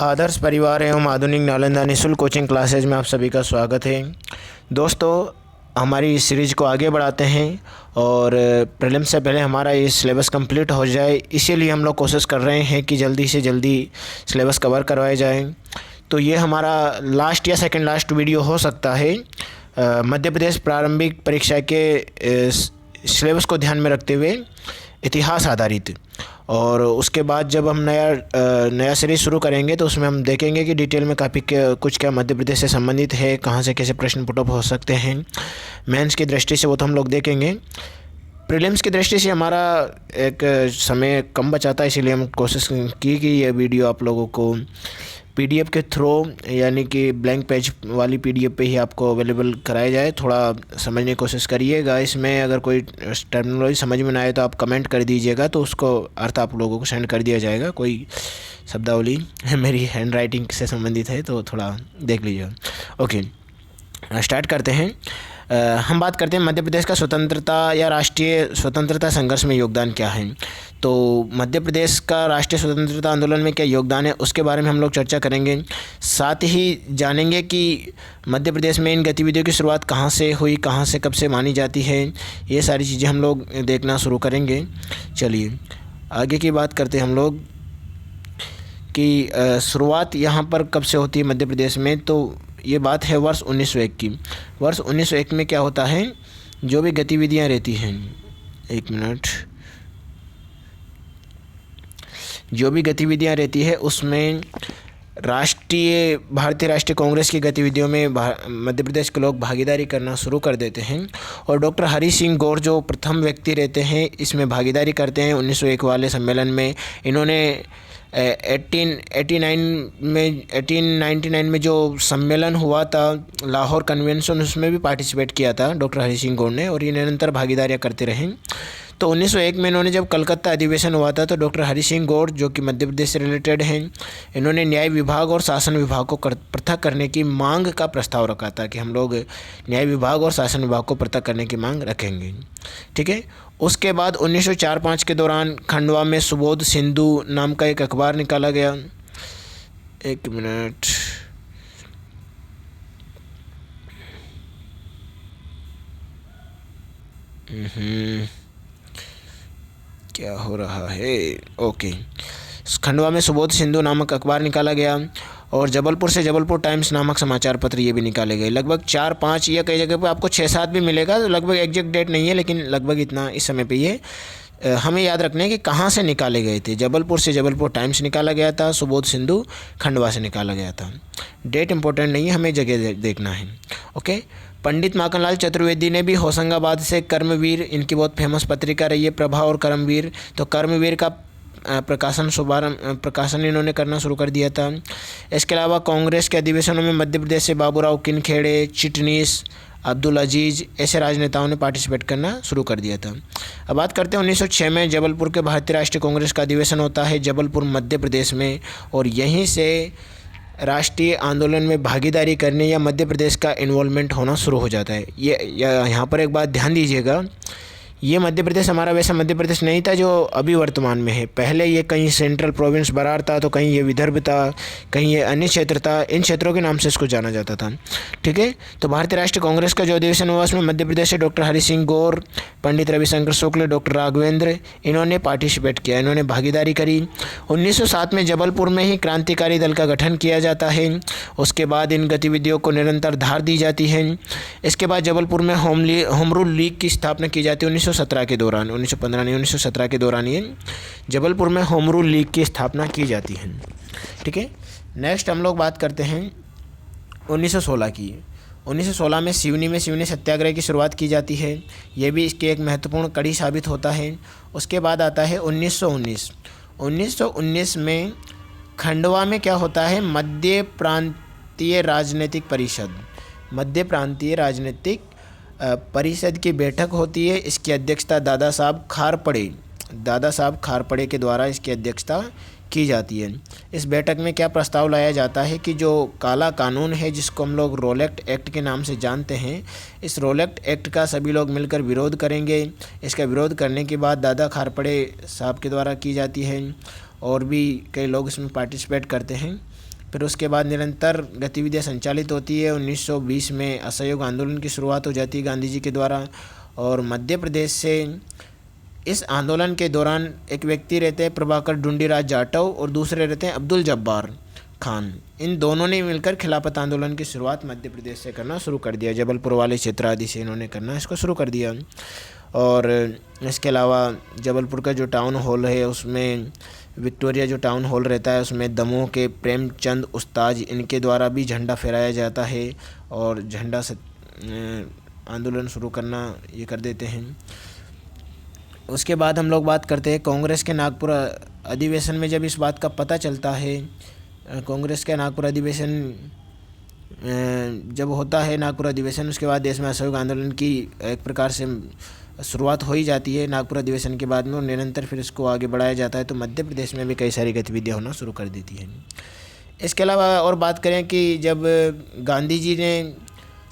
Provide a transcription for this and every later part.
आदर्श परिवार एवं आधुनिक नालंदा निःशुल्क कोचिंग क्लासेज में आप सभी का स्वागत है। दोस्तों, हमारी इस सीरीज़ को आगे बढ़ाते हैं और प्रीलिम्स से पहले हमारा ये सिलेबस कंप्लीट हो जाए, इसीलिए हम लोग कोशिश कर रहे हैं कि जल्दी से जल्दी सिलेबस कवर करवाया जाए। तो ये हमारा लास्ट या सेकंड लास्ट वीडियो हो सकता है मध्य प्रदेश प्रारंभिक परीक्षा के सिलेबस को ध्यान में रखते हुए इतिहास आधारित। और उसके बाद जब हम नया सीरीज़ शुरू करेंगे तो उसमें हम देखेंगे कि डिटेल में काफ़ी कुछ क्या मध्य प्रदेश से संबंधित है, कहाँ से कैसे प्रश्न पुटअप हो सकते हैं। मेंस की दृष्टि से वो तो हम लोग देखेंगे। प्रीलिम्स की दृष्टि से हमारा एक समय कम बचाता है, इसीलिए हम कोशिश की कि ये वीडियो आप लोगों को पीडीएफ के थ्रू, यानी कि ब्लैंक पेज वाली पीडीएफ पे ही आपको अवेलेबल कराया जाए। थोड़ा समझने की कोशिश करिएगा। इसमें अगर कोई टर्मिनोलॉजी समझ में ना आए तो आप कमेंट कर दीजिएगा, तो उसको अर्थ आप लोगों को सेंड कर दिया जाएगा। कोई शब्दावली मेरी हैंड राइटिंग से संबंधित है तो थोड़ा देख लीजिएगा। ओके, स्टार्ट करते हैं। हम बात करते हैं मध्य प्रदेश का स्वतंत्रता या राष्ट्रीय स्वतंत्रता संघर्ष में योगदान क्या है। तो मध्य प्रदेश का राष्ट्रीय स्वतंत्रता आंदोलन में क्या योगदान है, उसके बारे में हम लोग चर्चा करेंगे। साथ ही जानेंगे कि मध्य प्रदेश में इन गतिविधियों की शुरुआत कहाँ से हुई, कहाँ से कब से मानी जाती है। ये सारी चीज़ें हम लोग देखना शुरू करेंगे। चलिए आगे की बात करते हैं हम लोग कि शुरुआत यहाँ पर कब से होती है मध्य प्रदेश में। तो ये बात है वर्ष 1901 की। वर्ष 1901 में क्या होता है, जो भी गतिविधियाँ रहती हैं, एक मिनट, जो भी गतिविधियाँ रहती है उसमें भारतीय राष्ट्रीय कांग्रेस की गतिविधियों में मध्य प्रदेश के लोग भागीदारी करना शुरू कर देते हैं। और डॉक्टर हरि सिंह गौर जो प्रथम व्यक्ति रहते हैं इसमें भागीदारी करते हैं 1901 वाले सम्मेलन में। इन्होंने 1899 में जो सम्मेलन हुआ था लाहौर कन्वेंशन, उसमें भी पार्टिसिपेट किया था डॉक्टर हरि सिंह गौर ने, और ये निरंतर भागीदारियाँ करते रहे। तो 1901 में इन्होंने जब कलकत्ता अधिवेशन हुआ था तो डॉक्टर हरि सिंह गौर जो कि मध्य प्रदेश से रिलेटेड हैं, इन्होंने न्याय विभाग और शासन विभाग को पृथक करने की मांग का प्रस्ताव रखा था कि हम लोग न्याय विभाग और शासन विभाग को पृथक करने की मांग रखेंगे। ठीक है। उसके बाद 1904-05 के दौरान खंडवा में सुबोध सिंधु नाम का एक अखबार निकाला गया। एक मिनट, क्या हो रहा है। ओके, खंडवा में सुबोध सिंधु नामक अखबार निकाला गया और जबलपुर से जबलपुर टाइम्स नामक समाचार पत्र ये भी निकाले गए। लगभग 4-5 या कई जगह पे आपको 6-7 भी मिलेगा, तो लगभग एग्जैक्ट डेट नहीं है, लेकिन लगभग इतना इस समय पे ये हमें याद रखना है कि कहाँ से निकाले गए थे। जबलपुर से जबलपुर टाइम्स निकाला गया था, सुबोध सिंधु खंडवा से निकाला गया था। डेट इंपॉर्टेंट नहीं है, हमें जगह देखना है। ओके। पंडित माखनलाल चतुर्वेदी ने भी होशंगाबाद से कर्मवीर, इनकी बहुत फेमस पत्रिका रही है प्रभा और कर्मवीर, तो कर्मवीर का प्रकाशन इन्होंने करना शुरू कर दिया था। इसके अलावा कांग्रेस के अधिवेशनों में मध्य प्रदेश से बाबूराव किनखेड़े, चिटनीस, अब्दुल अजीज ऐसे राजनेताओं ने पार्टिसिपेट करना शुरू कर दिया था। अब बात करते हैं 1906 में जबलपुर के भारतीय राष्ट्रीय कांग्रेस का अधिवेशन होता है जबलपुर मध्य प्रदेश में, और यहीं से राष्ट्रीय आंदोलन में भागीदारी करने या मध्य प्रदेश का इन्वॉल्वमेंट होना शुरू हो जाता है। ये यहाँ पर एक बात ध्यान दीजिएगा, ये मध्य प्रदेश हमारा वैसा मध्य प्रदेश नहीं था जो अभी वर्तमान में है। पहले ये कहीं सेंट्रल प्रोविंस बरार था, तो कहीं ये विदर्भ था, कहीं ये अन्य क्षेत्र था। इन क्षेत्रों के नाम से इसको जाना जाता था। ठीक है। तो भारतीय राष्ट्रीय कांग्रेस का जो अधिवेशन हुआ उसमें मध्य प्रदेश से डॉक्टर हरि सिंह गौर, पंडित रविशंकर शुक्ल, डॉक्टर राघवेंद्र, इन्होंने पार्टिसिपेट किया, इन्होंने भागीदारी करी। 1907 में जबलपुर में ही क्रांतिकारी दल का गठन किया जाता है। उसके बाद इन गतिविधियों को निरंतर धार दी जाती है। इसके बाद जबलपुर में होम रूल लीग की स्थापना की जाती है 1917 के दौरान। 1915 नहीं, 1917 के दौरान ये जबलपुर में होम रूल लीग की स्थापना की जाती है। ठीक है। नेक्स्ट हम लोग बात करते हैं 1916 की। 1916 में सिवनी सत्याग्रह की शुरुआत की जाती है। ये भी इसकी एक महत्वपूर्ण कड़ी साबित होता है। उसके बाद आता है 1919। 1919 में खंडवा में क्या होता है, मध्य प्रांतीय राजनीतिक परिषद की बैठक होती है। इसकी अध्यक्षता दादा साहब खारपड़े के द्वारा इसकी अध्यक्षता की जाती है। इस बैठक में क्या प्रस्ताव लाया जाता है कि जो काला कानून है जिसको हम लोग रोलेक्ट एक्ट के नाम से जानते हैं, इस रोलेक्ट एक्ट का सभी लोग मिलकर विरोध करेंगे। इसका विरोध करने के बाद दादा खारपड़े साहब के द्वारा की जाती है, और भी कई लोग इसमें पार्टिसिपेट करते हैं। फिर उसके बाद निरंतर गतिविधियां संचालित होती है। 1920 में असहयोग आंदोलन की शुरुआत हो जाती है गांधी जी के द्वारा। और मध्य प्रदेश से इस आंदोलन के दौरान एक व्यक्ति रहते हैं प्रभाकर ढूंढीराज जाटव और दूसरे रहते हैं अब्दुल जब्बार खान। इन दोनों ने मिलकर खिलाफत आंदोलन की शुरुआत मध्य प्रदेश से करना शुरू कर दिया। जबलपुर वाले क्षेत्र आदि से इन्होंने करना इसको शुरू कर दिया। और इसके अलावा जबलपुर का जो टाउन हॉल है उसमें विक्टोरिया जो टाउन हॉल रहता है उसमें दमोह के प्रेमचंद उस्ताद इनके द्वारा भी झंडा फहराया जाता है और झंडा से आंदोलन शुरू करना ये कर देते हैं। उसके बाद हम लोग बात करते हैं कांग्रेस के नागपुर अधिवेशन में। जब इस बात का पता चलता है, कांग्रेस का नागपुर अधिवेशन जब होता है नागपुर अधिवेशन, उसके बाद देश में असहयोग आंदोलन की एक प्रकार से शुरुआत हो ही जाती है नागपुर अधिवेशन के बाद में, और निरंतर फिर इसको आगे बढ़ाया जाता है। तो मध्य प्रदेश में भी कई सारी गतिविधियाँ होना शुरू कर देती हैं। इसके अलावा और बात करें कि जब गांधी जी ने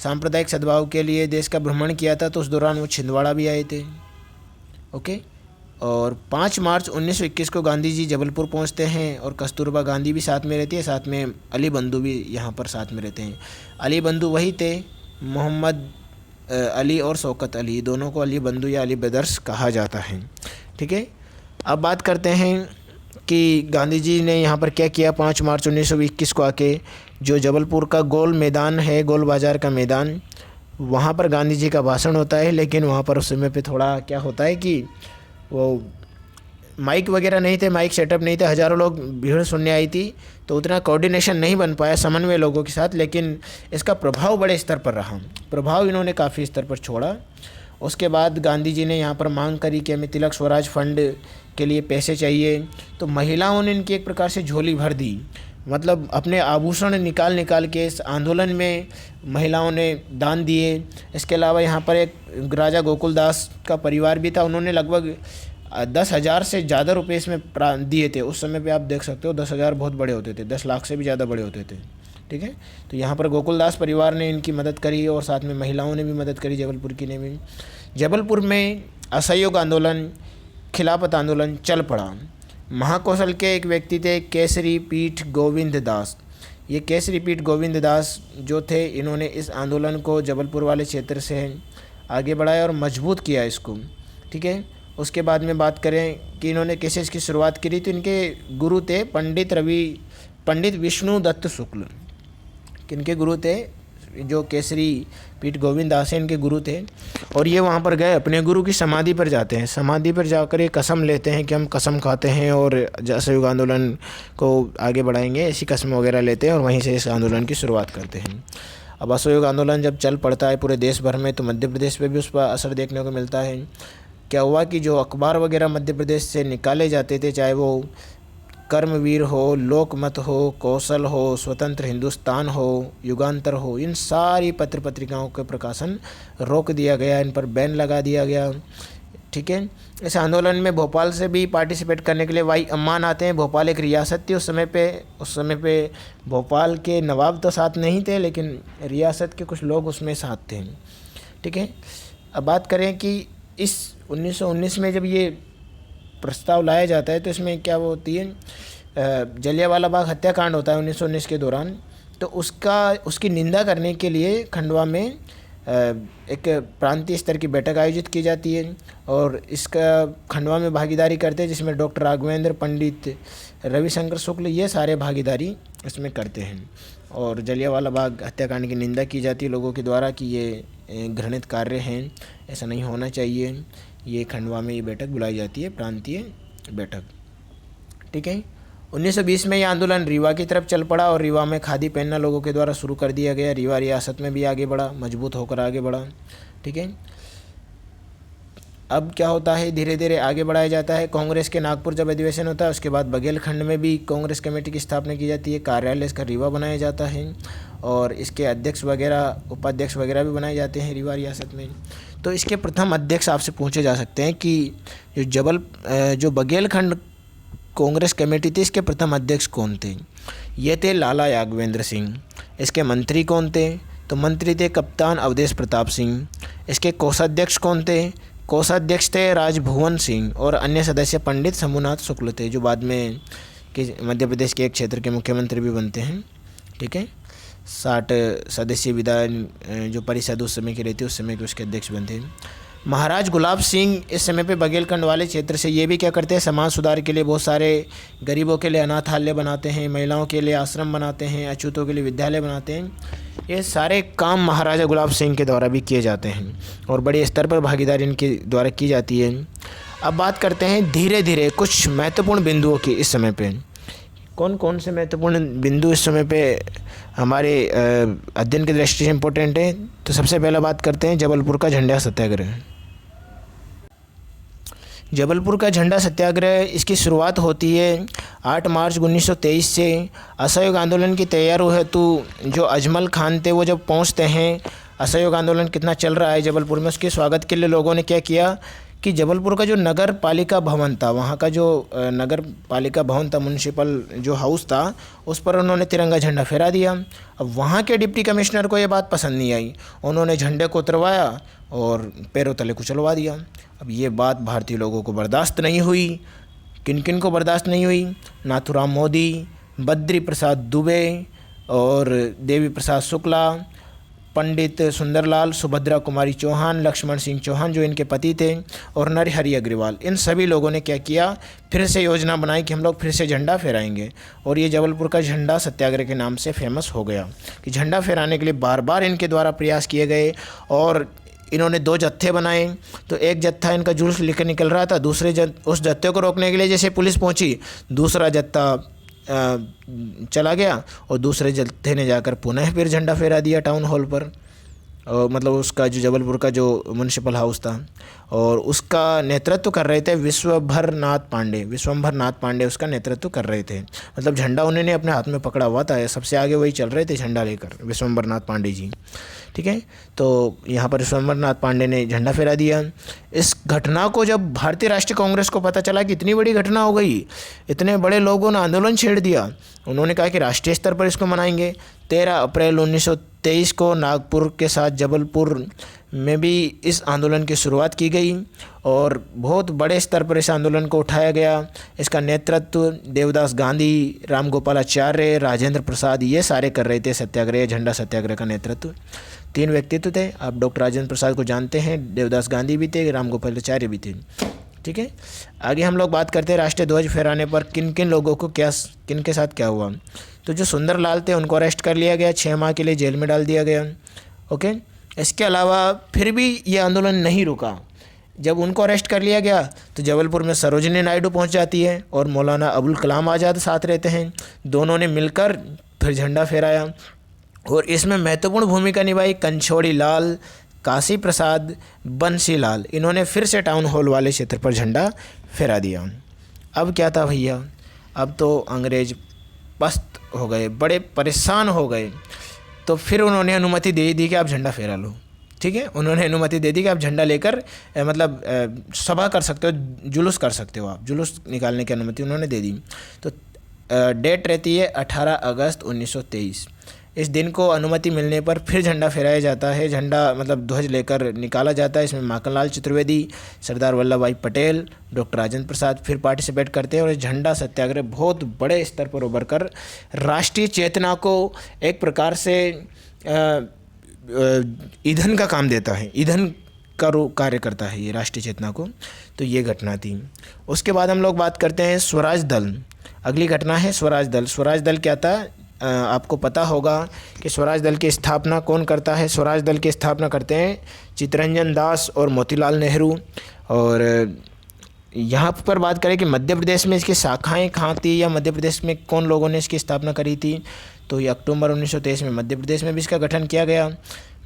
सांप्रदायिक सद्भाव के लिए देश का भ्रमण किया था तो उस दौरान वो छिंदवाड़ा भी आए थे। ओके। और 5 मार्च 1921 को गांधी जी जबलपुर पहुंचते हैं और कस्तूरबा गांधी भी साथ में रहती है, साथ में अली बंधु भी यहाँ पर साथ में रहते हैं। अली बंधु वही थे, मोहम्मद अली और शौकत अली, दोनों को अली बंधु या अली ब्रदर्स कहा जाता है। ठीक है। अब बात करते हैं कि गांधी जी ने यहाँ पर क्या किया। 5 मार्च 1921 को आके जो जबलपुर का गोल मैदान है, गोल बाज़ार का मैदान, वहाँ पर गांधी जी का भाषण होता है। लेकिन वहाँ पर उस समय पे थोड़ा क्या होता है कि वो माइक वगैरह नहीं थे, माइक सेटअप नहीं थे, हज़ारों लोग भीड़ सुनने आई थी, तो उतना कोऑर्डिनेशन नहीं बन पाया समन्वय लोगों के साथ। लेकिन इसका प्रभाव बड़े स्तर पर रहा, प्रभाव इन्होंने काफ़ी स्तर पर छोड़ा। उसके बाद गांधी जी ने यहाँ पर मांग करी कि हमें तिलक स्वराज फंड के लिए पैसे चाहिए, तो महिलाओं ने इनकी एक प्रकार से झोली भर दी। मतलब अपने आभूषण निकाल के इस आंदोलन में महिलाओं ने दान दिए। इसके अलावा यहाँ पर एक राजा गोकुलदास का परिवार भी था, उन्होंने लगभग 10,000 से ज़्यादा रुपये इसमें दिए थे। उस समय पे आप देख सकते हो 10,000 बहुत बड़े होते थे, 10 लाख से भी ज़्यादा बड़े होते थे। ठीक है। तो यहाँ पर गोकुलदास परिवार ने इनकी मदद करी और साथ में महिलाओं ने भी मदद करी, जबलपुर की ने भी। जबलपुर में असहयोग आंदोलन, खिलाफत आंदोलन चल पड़ा। महाकौशल के एक व्यक्ति थे केसरी पीठ गोविंद दास। ये केसरी पीठ गोविंद दास जो थे, इन्होंने इस आंदोलन को जबलपुर वाले क्षेत्र से आगे बढ़ाया और मजबूत किया इसको। ठीक है। उसके बाद में बात करें कि इन्होंने कैसे इसकी शुरुआत करी, तो इनके गुरु थे पंडित विष्णु दत्त शुक्ल। किनके गुरु थे? जो केसरी पीठ गोविंद दास इनके गुरु थे। और ये वहाँ पर गए, अपने गुरु की समाधि पर जाते हैं, समाधि पर जाकर ये कसम लेते हैं कि हम कसम खाते हैं और असहयोग आंदोलन को आगे बढ़ाएंगे, ऐसी कसम वगैरह लेते हैं और वहीं से इस आंदोलन की शुरुआत करते हैं। अब असहयोग आंदोलन जब चल पड़ता है पूरे देश भर में, तो मध्य प्रदेश पर भी उस पर असर देखने को मिलता है। क्या हुआ कि जो अखबार वगैरह मध्य प्रदेश से निकाले जाते थे, चाहे वो कर्मवीर हो, लोकमत हो, कौशल हो, स्वतंत्र हिंदुस्तान हो, युगांतर हो, इन सारी पत्र पत्रिकाओं के प्रकाशन रोक दिया गया, इन पर बैन लगा दिया गया। ठीक है। इस आंदोलन में भोपाल से भी पार्टिसिपेट करने के लिए वाई अम्मान आते हैं। भोपाल एक रियासत थी उस समय पे भोपाल के नवाब तो साथ नहीं थे, लेकिन रियासत के कुछ लोग उसमें साथ थे। ठीक है। अब बात करें कि इस 1919 में जब ये प्रस्ताव लाया जाता है तो इसमें क्या वो होती है, जलियांवाला बाग हत्याकांड होता है 1919 के दौरान। तो उसकी निंदा करने के लिए खंडवा में एक प्रांतीय स्तर की बैठक आयोजित की जाती है और इसका खंडवा में भागीदारी करते हैं, जिसमें डॉक्टर राघवेंद्र, पंडित रविशंकर शुक्ल, ये सारे भागीदारी इसमें करते हैं। और जलियांवाला बाग हत्याकांड की निंदा की जाती है लोगों के द्वारा कि ये घृणित कार्य हैं, ऐसा नहीं होना चाहिए। ये खंडवा में ये बैठक बुलाई जाती है, प्रांतीय बैठक। ठीक है। 1920 में यह आंदोलन रीवा की तरफ चल पड़ा और रीवा में खादी पहनना लोगों के द्वारा शुरू कर दिया गया। रीवा रियासत में भी आगे बढ़ा, मजबूत होकर आगे बढ़ा। ठीक है। अब क्या होता है, धीरे धीरे आगे बढ़ाया जाता है। कांग्रेस के नागपुर जब अधिवेशन होता है, उसके बाद बघेलखंड में भी कांग्रेस कमेटी की स्थापना की जाती है, कार्यालय इसका रीवा बनाया जाता है और इसके अध्यक्ष वगैरह, उपाध्यक्ष वगैरह भी बनाए जाते हैं रीवा रियासत में। तो इसके प्रथम अध्यक्ष आपसे पूछे जा सकते हैं कि जो बघेलखंड कांग्रेस कमेटी थी, इसके प्रथम अध्यक्ष कौन थे? ये थे लाला यादवेंद्र सिंह। इसके मंत्री कौन थे? तो मंत्री थे कप्तान अवधेश प्रताप सिंह। इसके कोषाध्यक्ष कौन थे? कोषाध्यक्ष थे राजभुवन सिंह और अन्य सदस्य पंडित शंभुनाथ शुक्ल थे, जो बाद में कि मध्य प्रदेश के एक क्षेत्र के मुख्यमंत्री भी बनते हैं। ठीक है, 60 सदस्यीय विधान जो परिषद उस समय की रहती है, उस समय के उसके अध्यक्ष बनते हैं। महाराज गुलाब सिंह इस समय पे बघेलखंड वाले क्षेत्र से, ये भी क्या करते हैं, समाज सुधार के लिए बहुत सारे गरीबों के लिए अनाथालय बनाते हैं, महिलाओं के लिए आश्रम बनाते हैं, अछूतों के लिए विद्यालय बनाते हैं। ये सारे काम महाराजा गुलाब सिंह के द्वारा भी किए जाते हैं और बड़े स्तर पर भागीदारी इनके द्वारा की जाती है। अब बात करते हैं धीरे धीरे कुछ महत्वपूर्ण बिंदुओं की। इस समय पे कौन कौन से महत्वपूर्ण बिंदु इस समय पे हमारे अध्ययन की दृष्टि से इम्पोर्टेंट है। तो सबसे पहला बात करते हैं जबलपुर का झंडा सत्याग्रह। जबलपुर का झंडा सत्याग्रह, इसकी शुरुआत होती है 8 मार्च 1923 से। असहयोग आंदोलन की तैयारी हेतु जो अजमल खान थे वो जब पहुंचते हैं, असहयोग आंदोलन कितना चल रहा है जबलपुर में, उसके स्वागत के लिए लोगों ने क्या किया कि जबलपुर का जो नगर पालिका भवन था, वहाँ का जो नगर पालिका भवन था, म्यूनसिपल जो हाउस था, उस पर उन्होंने तिरंगा झंडा फहरा दिया। अब वहाँ के डिप्टी कमिश्नर को ये बात पसंद नहीं आई, उन्होंने झंडे को उतरवाया और पैरों तले कुचलवा दिया। अब ये बात भारतीय लोगों को बर्दाश्त नहीं हुई। किन किन को बर्दाश्त नहीं हुई? नाथूराम मोदी, बद्री प्रसाद दुबे और देवी प्रसाद शुक्ला, पंडित सुंदरलाल, सुभद्रा कुमारी चौहान, लक्ष्मण सिंह चौहान जो इनके पति थे, और नरहरि अग्रवाल। इन सभी लोगों ने क्या किया, फिर से योजना बनाई कि हम लोग फिर से झंडा फहराएंगे। और ये जबलपुर का झंडा सत्याग्रह के नाम से फेमस हो गया कि झंडा फहराने के लिए बार बार इनके द्वारा प्रयास किए गए। और इन्होंने 2 जत्थे बनाए। तो एक जत्था इनका जुलूस लेकर निकल रहा था, उस जत्थे को रोकने के लिए जैसे पुलिस पहुंची, दूसरा जत्था चला गया और दूसरे जत्थे ने जाकर पुनः फिर झंडा फहरा दिया टाउन हॉल पर। मतलब उसका जो जबलपुर का जो म्यूनसिपल हाउस था, और उसका नेतृत्व कर रहे थे विश्वंभर नाथ पांडे उसका नेतृत्व कर रहे थे। मतलब झंडा उन्होंने अपने हाथ में पकड़ा हुआ था, सबसे आगे वही चल रहे थे झंडा लेकर, विश्वंभर नाथ पांडे जी। ठीक है, तो यहाँ पर विश्वंभर नाथ पांडे ने झंडा फहरा दिया। इस घटना को जब भारतीय राष्ट्रीय कांग्रेस को पता चला कि इतनी बड़ी घटना हो गई, इतने बड़े लोगों ने आंदोलन छेड़ दिया, उन्होंने कहा कि राष्ट्रीय स्तर पर इसको मनाएंगे। 13 अप्रैल 1923 को नागपुर के साथ जबलपुर में भी इस आंदोलन की शुरुआत की गई और बहुत बड़े स्तर पर इस आंदोलन को उठाया गया। इसका नेतृत्व देवदास गांधी, राम गोपालाचार्य, राजेंद्र प्रसाद, ये सारे कर रहे थे सत्याग्रह, झंडा सत्याग्रह का नेतृत्व। 3 व्यक्तित्व थे। आप डॉक्टर राजेंद्र प्रसाद को जानते हैं, देवदास गांधी भी थे, राम गोपालाचार्य भी थे। ठीक है, आगे हम लोग बात करते हैं राष्ट्रीय ध्वज फहराने पर किन किन लोगों को किन के साथ क्या हुआ। तो जो सुंदरलाल थे उनको अरेस्ट कर लिया गया, 6 माह के लिए जेल में डाल दिया गया। ओके, इसके अलावा फिर भी ये आंदोलन नहीं रुका। जब उनको अरेस्ट कर लिया गया तो जबलपुर में सरोजिनी नायडू पहुंच जाती है और मौलाना अबुल कलाम आज़ाद साथ रहते हैं। दोनों ने मिलकर फिर झंडा फहराया और इसमें महत्वपूर्ण भूमिका निभाई कंछोड़ी लाल, काशी प्रसाद, बंसी लाल। इन्होंने फिर से टाउन हॉल वाले क्षेत्र पर झंडा फहरा दिया। अब क्या था भैया, अब तो अंग्रेज पस्त हो गए, बड़े परेशान हो गए। तो फिर उन्होंने अनुमति दे दी कि आप झंडा फहरा लो। ठीक है, उन्होंने अनुमति दे दी कि आप झंडा लेकर सभा कर सकते हो, जुलूस कर सकते हो, आप जुलूस निकालने की अनुमति उन्होंने दे दी। तो डेट रहती है 18 अगस्त 1923। इस दिन को अनुमति मिलने पर फिर झंडा फहराया जाता है। झंडा मतलब ध्वज लेकर निकाला जाता है। इसमें माखनलाल चतुर्वेदी, सरदार वल्लभ भाई पटेल, डॉक्टर राजेंद्र प्रसाद फिर पार्टिसिपेट करते हैं और झंडा सत्याग्रह बहुत बड़े स्तर पर उभर कर राष्ट्रीय चेतना को एक प्रकार से ईंधन का काम देता है, ईंधन का कार्य करता है ये राष्ट्रीय चेतना को। तो ये घटना थी। उसके बाद हम लोग बात करते हैं स्वराज दल। अगली घटना है स्वराज दल। स्वराज दल क्या था, आपको पता होगा कि स्वराज दल की स्थापना कौन करता है। स्वराज दल की स्थापना करते हैं चित्तरंजन दास और मोतीलाल नेहरू। और यहाँ पर बात करें कि मध्य प्रदेश में इसकी शाखाएं कहाँ थी या मध्य प्रदेश में कौन लोगों ने इसकी स्थापना करी थी, तो ये अक्टूबर 1923 में मध्य प्रदेश में भी इसका गठन किया गया।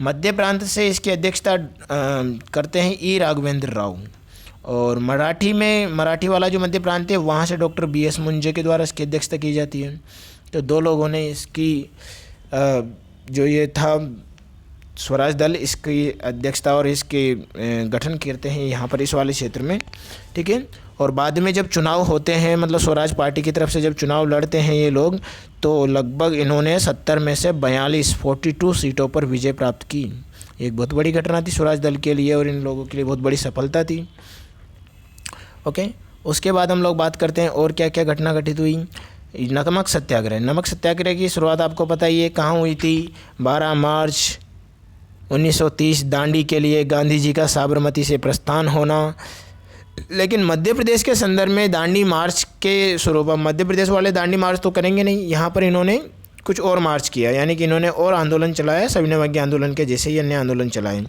मध्य प्रांत से इसकी अध्यक्षता करते हैं ई राघवेंद्र राव। और मराठी वाला जो मध्य प्रांत है वहाँ से डॉक्टर BS मुंजे के द्वारा इसकी अध्यक्षता की जाती है। तो 2 लोगों ने इसकी जो ये था स्वराज दल, इसकी अध्यक्षता और इसके गठन करते हैं यहाँ पर इस वाले क्षेत्र में। ठीक है, और बाद में जब चुनाव होते हैं, मतलब स्वराज पार्टी की तरफ से जब चुनाव लड़ते हैं ये लोग, तो लगभग इन्होंने 70 में से 42 सीटों पर विजय प्राप्त की। एक बहुत बड़ी घटना थी स्वराज दल के लिए और इन लोगों के लिए बहुत बड़ी सफलता थी। ओके, उसके बाद हम लोग बात करते हैं और क्या क्या घटना घटित हुई। नमक सत्याग्रह। नमक सत्याग्रह की शुरुआत आपको पता ही है कहाँ हुई थी? 12 मार्च 1930 दांडी के लिए गांधी जी का साबरमती से प्रस्थान होना। लेकिन मध्य प्रदेश के संदर्भ में दांडी मार्च के स्वरूप, मध्य प्रदेश वाले दांडी मार्च तो करेंगे नहीं, यहाँ पर इन्होंने कुछ और मार्च किया, यानी कि इन्होंने और आंदोलन चलाया, सविनय अवज्ञा आंदोलन के जैसे ही अन्य आंदोलन चलाए।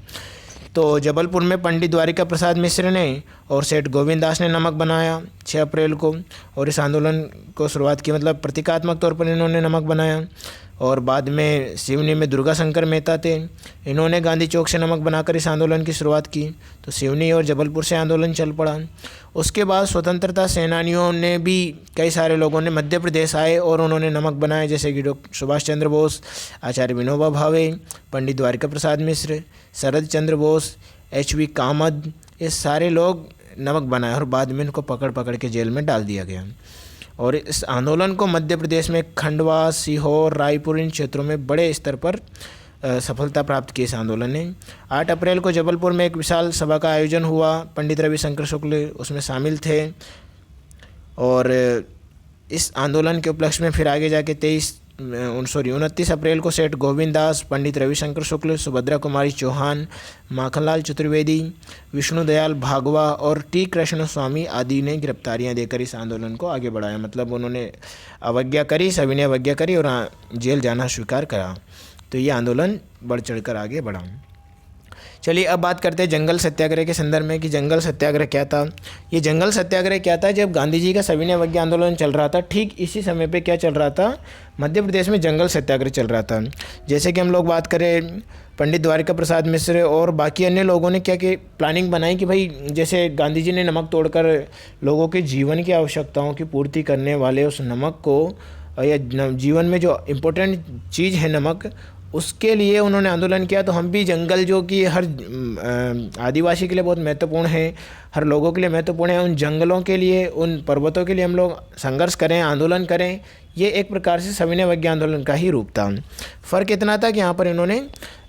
तो जबलपुर में पंडित द्वारिका प्रसाद मिश्र ने और सेठ गोविंद दास ने नमक बनाया 6 अप्रैल को, और इस आंदोलन को शुरुआत की, मतलब प्रतीकात्मक तौर पर इन्होंने नमक बनाया। और बाद में सिवनी में दुर्गा शंकर मेहता थे, इन्होंने गांधी चौक से नमक बनाकर इस आंदोलन की शुरुआत की। तो सिवनी और जबलपुर से आंदोलन चल पड़ा। उसके बाद स्वतंत्रता सेनानियों ने भी, कई सारे लोगों ने मध्य प्रदेश आए और उन्होंने नमक बनाए, जैसे कि डॉक्टर सुभाष चंद्र बोस, आचार्य विनोबा भावे, पंडित द्वारिका प्रसाद मिश्र, शरद चंद्र बोस, HV कामत, ये सारे लोग नमक बनाए और बाद में इनको पकड़ के जेल में डाल दिया गया। और इस आंदोलन को मध्य प्रदेश में खंडवा, सीहोर, रायपुर, इन क्षेत्रों में बड़े स्तर पर सफलता प्राप्त की इस आंदोलन ने। 8 अप्रैल को जबलपुर में एक विशाल सभा का आयोजन हुआ, पंडित रविशंकर शुक्ल उसमें शामिल थे। और इस आंदोलन के उपलक्ष्य में फिर आगे जाके 29 अप्रैल को सेठ गोविंद दास, पंडित रविशंकर शुक्ल, सुभद्रा कुमारी चौहान, माखनलाल चतुर्वेदी, विष्णुदयाल भागवा और T कृष्ण स्वामी आदि ने गिरफ्तारियां देकर इस आंदोलन को आगे बढ़ाया। मतलब उन्होंने अवज्ञा करी, सविनय अवज्ञा करी और जेल जाना स्वीकार करा। तो ये आंदोलन बढ़ चढ़कर आगे बढ़ा। चलिए अब बात करते हैं जंगल सत्याग्रह के संदर्भ में कि जंगल सत्याग्रह क्या था। ये जंगल सत्याग्रह क्या था? जब गांधी जी का सविनय अवज्ञा आंदोलन चल रहा था, ठीक इसी समय पे क्या चल रहा था? मध्य प्रदेश में जंगल सत्याग्रह चल रहा था। जैसे कि हम लोग बात करें, पंडित द्वारिका प्रसाद मिश्र और बाकी अन्य लोगों ने क्या कि प्लानिंग बनाई कि भाई जैसे गांधी जी ने नमक तोड़कर लोगों के जीवन की आवश्यकताओं की पूर्ति करने वाले उस नमक को, या जीवन में जो इम्पोर्टेंट चीज़ है नमक, उसके लिए उन्होंने आंदोलन किया। तो हम भी जंगल जो कि हर आदिवासी के लिए बहुत महत्वपूर्ण है, हर लोगों के लिए महत्वपूर्ण है, उन जंगलों के लिए, उन पर्वतों के लिए हम लोग संघर्ष करें, आंदोलन करें। ये एक प्रकार से सविनय अवज्ञा आंदोलन का ही रूप था। फ़र्क इतना था कि यहाँ पर इन्होंने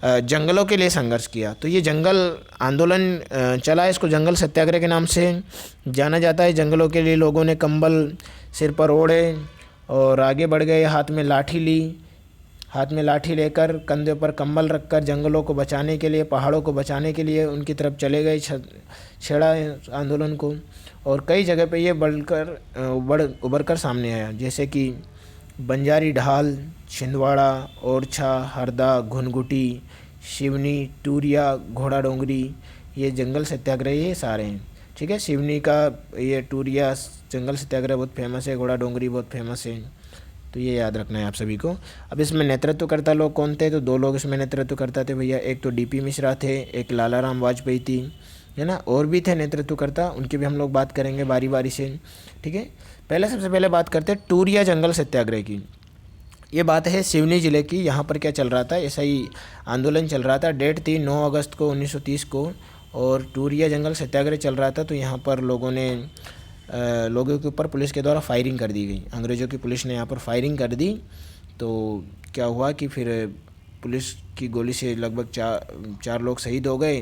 जंगलों के लिए संघर्ष किया। तो ये जंगल आंदोलन चला, इसको जंगल सत्याग्रह के नाम से जाना जाता है। जंगलों के लिए लोगों ने कंबल सिर पर ओढ़े और आगे बढ़ गए, हाथ में लाठी ली, हाथ में लाठी लेकर कंधे पर कंबल रखकर जंगलों को बचाने के लिए, पहाड़ों को बचाने के लिए उनकी तरफ चले गए, छेड़ा आंदोलन को। और कई जगह पे ये उभर कर सामने आया, जैसे कि बंजारी ढाल, छिंदवाड़ा, ओरछा, हरदा, घुनघुटी, सिवनी, टूरिया, घोड़ा डोंगरी, ये जंगल सत्याग्रह ये सारे हैं। ठीक है, सिवनी का ये टूरिया जंगल सत्याग्रह बहुत फेमस है, घोड़ा डोंगरी बहुत फेमस है। तो ये याद रखना है आप सभी को। अब इसमें नेतृत्वकर्ता लोग कौन थे? तो 2 लोग इसमें नेतृत्वकर्ता थे भैया। एक तो DP मिश्रा थे, एक लाला राम वाजपेयी थी, है ना। और भी थे नेतृत्वकर्ता, उनकी भी हम लोग बात करेंगे बारी बारी से। ठीक है, सबसे पहले बात करते हैं टूरिया जंगल सत्याग्रह की। ये बात है सिवनी ज़िले की। यहाँ पर क्या चल रहा था? ऐसा ही आंदोलन चल रहा था। डेट थी 9 अगस्त को 1930 को, और टूरिया जंगल सत्याग्रह चल रहा था। तो यहाँ पर लोगों के ऊपर पुलिस के द्वारा फायरिंग कर दी गई। अंग्रेज़ों की पुलिस ने यहाँ पर फायरिंग कर दी। तो क्या हुआ कि फिर पुलिस की गोली से लगभग 4 लोग शहीद हो गए।